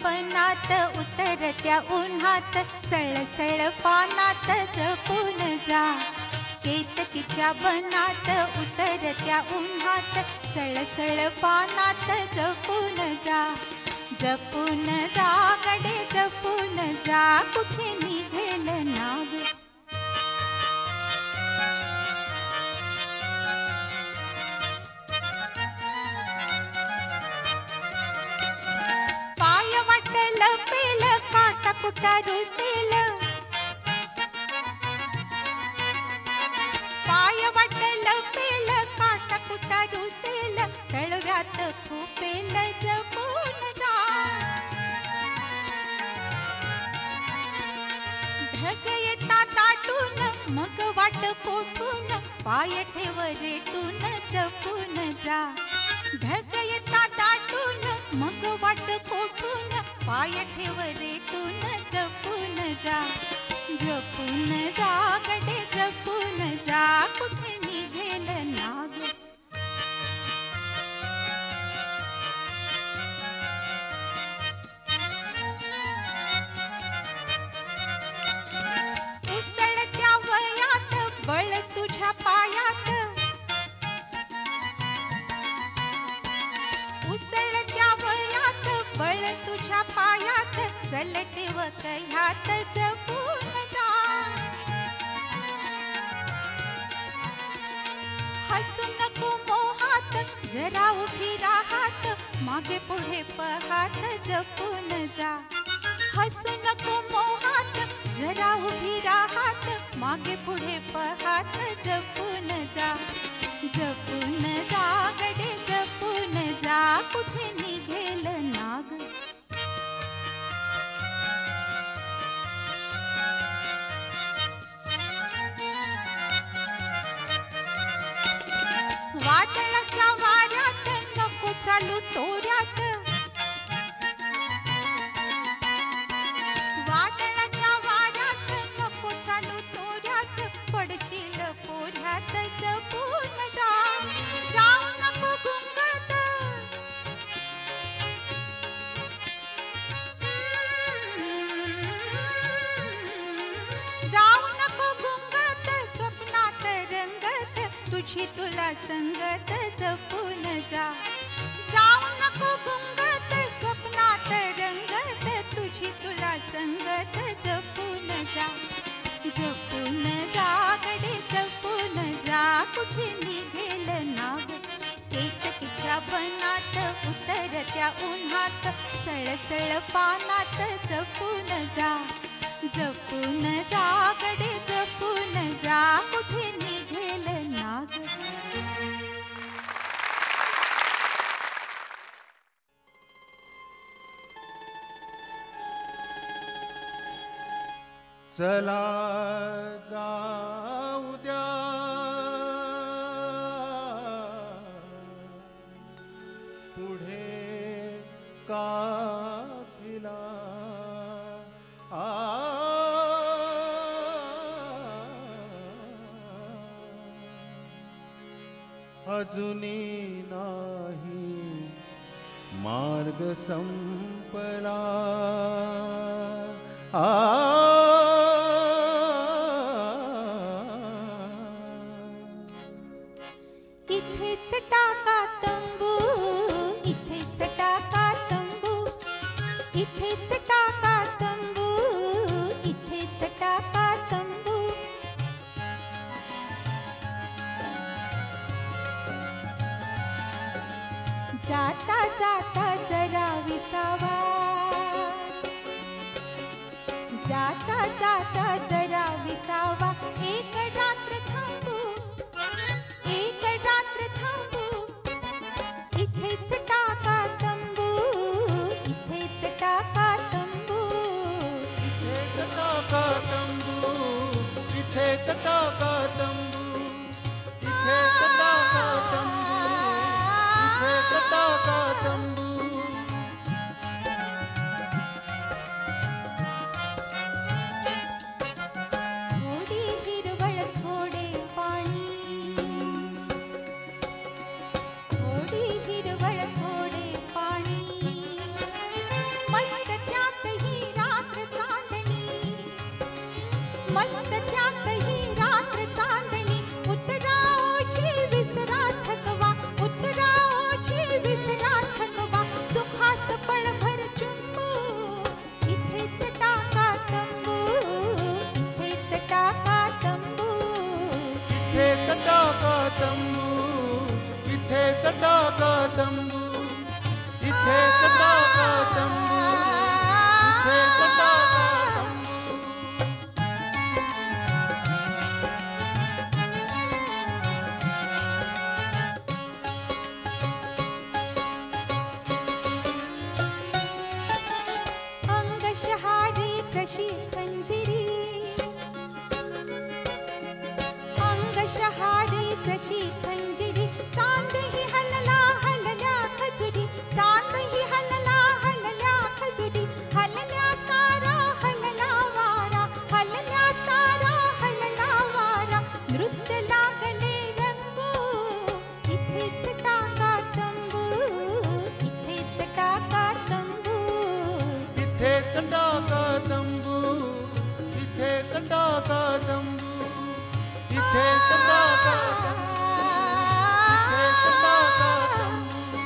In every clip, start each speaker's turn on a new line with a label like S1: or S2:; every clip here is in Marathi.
S1: बनात उतरत्या उन्हात सळसळ पानात जपून जा. केतकीच्या बनात उतरत्या उन्हात सळसळ पानात जपून जा. जपून जा गडे जपून जा, कुठे निघेल नाग. पाय वाटल पेल काटा कुटा रुटेल. पाय वाटल पेल काटा कुटा रुटेल. तळव्यात खुपेल जपून जा. ढग येता दाटून मग वाट कोठून पाय ठेव रेटून जपून जा. ढग येता दाटून मग वाट कोठून पाय ठेव रेटून जपून जा. जपून जा गडे जपून जा, कुठे निघेल नाग. उसळत्या वयात बळ तुझ्या पायात. उसळत्या वयात बळ तुझ्या पायात. चल ठेव कह्यात जपून जा. हसू नको मोहात जरा उभी राहात. मागे पुढे पहात जपून जा. हसू नको मोहात जरा उभी राहात. मागे पुढे पहात जपून जा. जपून जा गडे जपून जा, कुठे निघेल नाग. वादळाच्या वाऱ्यात नको चालू तोऱ्यात. वादळाच्या वाऱ्यात नको चालू तोऱ्यात. पडशील पोऱ्यात जपून जा. जाऊ नको गुंगत. जाऊ नको गुंगत. स्वप्नात रंगत तुझी तुला संगत जपून जा. जाऊ नको गुंगत. स्वप्नात रंगत तुझी तुला संगत जपून जा. जपून जा गडे जपून जा, कुठे निघेल नाग. केतकीच्या बनात उतरत्या उन्हात सळसळ पानात जपून जा. जपून जा गडे जपून जा, कुठे निघेल नाग.
S2: चला जाऊ द्या पुढे काफिला. अजुनी नाही मार्ग संपला.
S1: इथेच टाका तंबू. इथेच टाका तंबू. इथेच टाका तंबू. इथेच टाका तंबू. जाता जाता जरा विसावा. मस्त त्यातही रात्र चांदणी उतराओची विसरा थकवा उतराओची विसरा थकवा सुखास पळभर चुंबू इथेच टाका तंबू इथेच टाका तंबू
S2: इथेच टाका तंबू इथेच टाका तंबू इथेच टाका तंबू इथेच टाका
S1: अंगशहारी जशी खंजिरी अंगशहारी जशी खंजिरी चांदही हलला हलल्या खजुरी चांदही हलला हलल्या खजुरी हलल्या तारा हलला वारा हलल्या तारा हलला वारा नृत्य लागले रंगू इथेच टाका तंबू इथेच टाका तंबू
S2: इथेच टाका तंबू इथेच टाका तंबू इथेच टाका तंबू इथेच टाका तंबू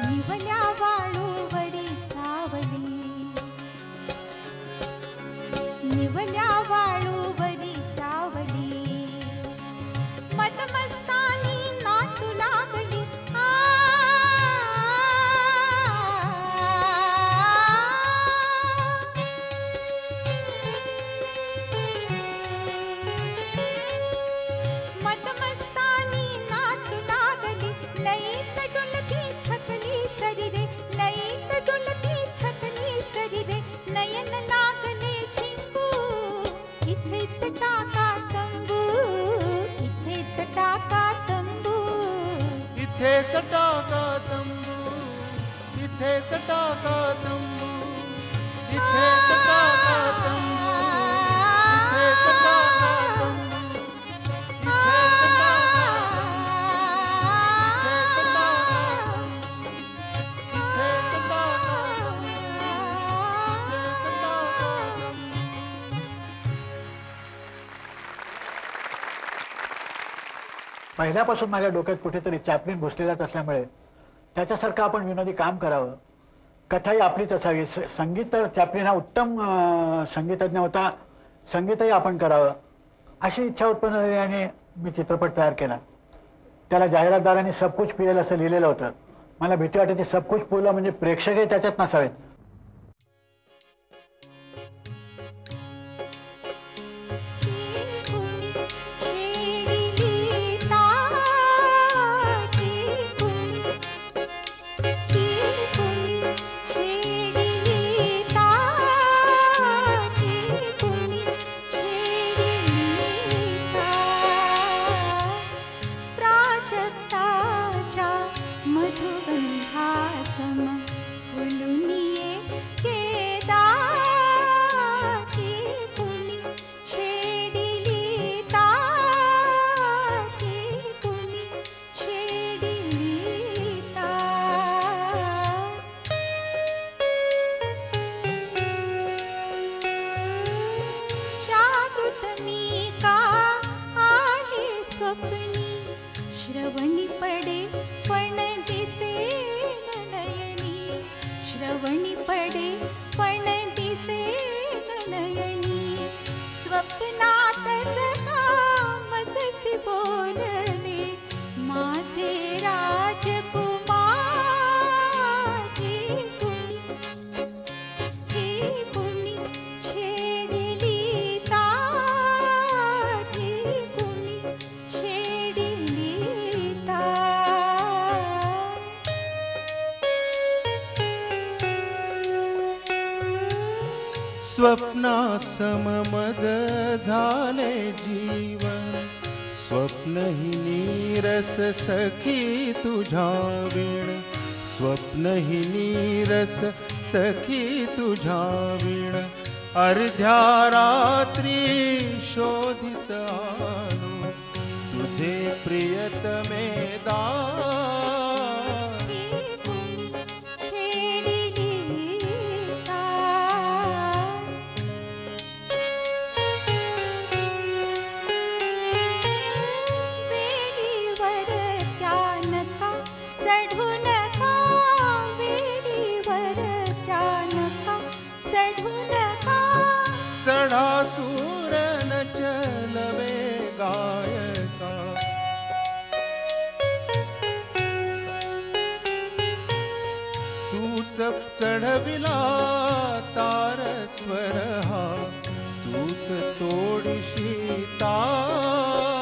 S1: निवल्या वाळूवरी सावली निवल्या वाळूवरी सावली मदमस्तानी नाचू लागली मदमस्तानी नाचू लागली लईत डुलती थकली शरीरे लईत डुलती थकली शरीरे नयन लागले चिंबू इथेच टाका तंबू इथेच टाका तंबू
S2: इथेच टाका तंबू इथेच टाका तंबू इथेच टाका तंबू इथेच टाका तंबू इथेच टाका
S3: पहिल्यापासून माझ्या डोक्यात कुठेतरी चॅपलिन घुसलेलाच असल्यामुळे त्याच्यासारखं आपण विनोदी काम करावं कथाही आपलीच असावी संगीत तर चॅपलिन हा उत्तम संगीतज्ञ होता संगीतही आपण करावं अशी इच्छा उत्पन्न झाली आणि मी चित्रपट तयार केला त्याला जाहिरातदारांनी सब कुछ पिएल असं लिहिलेलं होतं मला भीती वाटते सब कुछ पिलं म्हणजे प्रेक्षकही त्याच्यात नसावेत
S1: मधुगंधासम फुलुनिये केदा की कुणी छेडिली ता की कुणी छेडिली ता जागृत मी का आहे स्वप्नी श्रवणी पडे पण दिसे नयनी श्रवणी पडे पण दिसे नयनी स्वप्नात जगा मजसी बोलले माझे राजकुमार हे कुणी छेडिली ता हे कुणी छेडिली ता
S2: स्वप्नासम मज झाले जीवन स्वप्नही नीरस सखी तुझ्या वीण स्वप्नही नीरस सखी तुझ्या वीण अर्ध्या रात्री शोधित आलो तुझे प्रियतमे दार तूच चढविला तार स्वर हा, तूच तोडिशी तार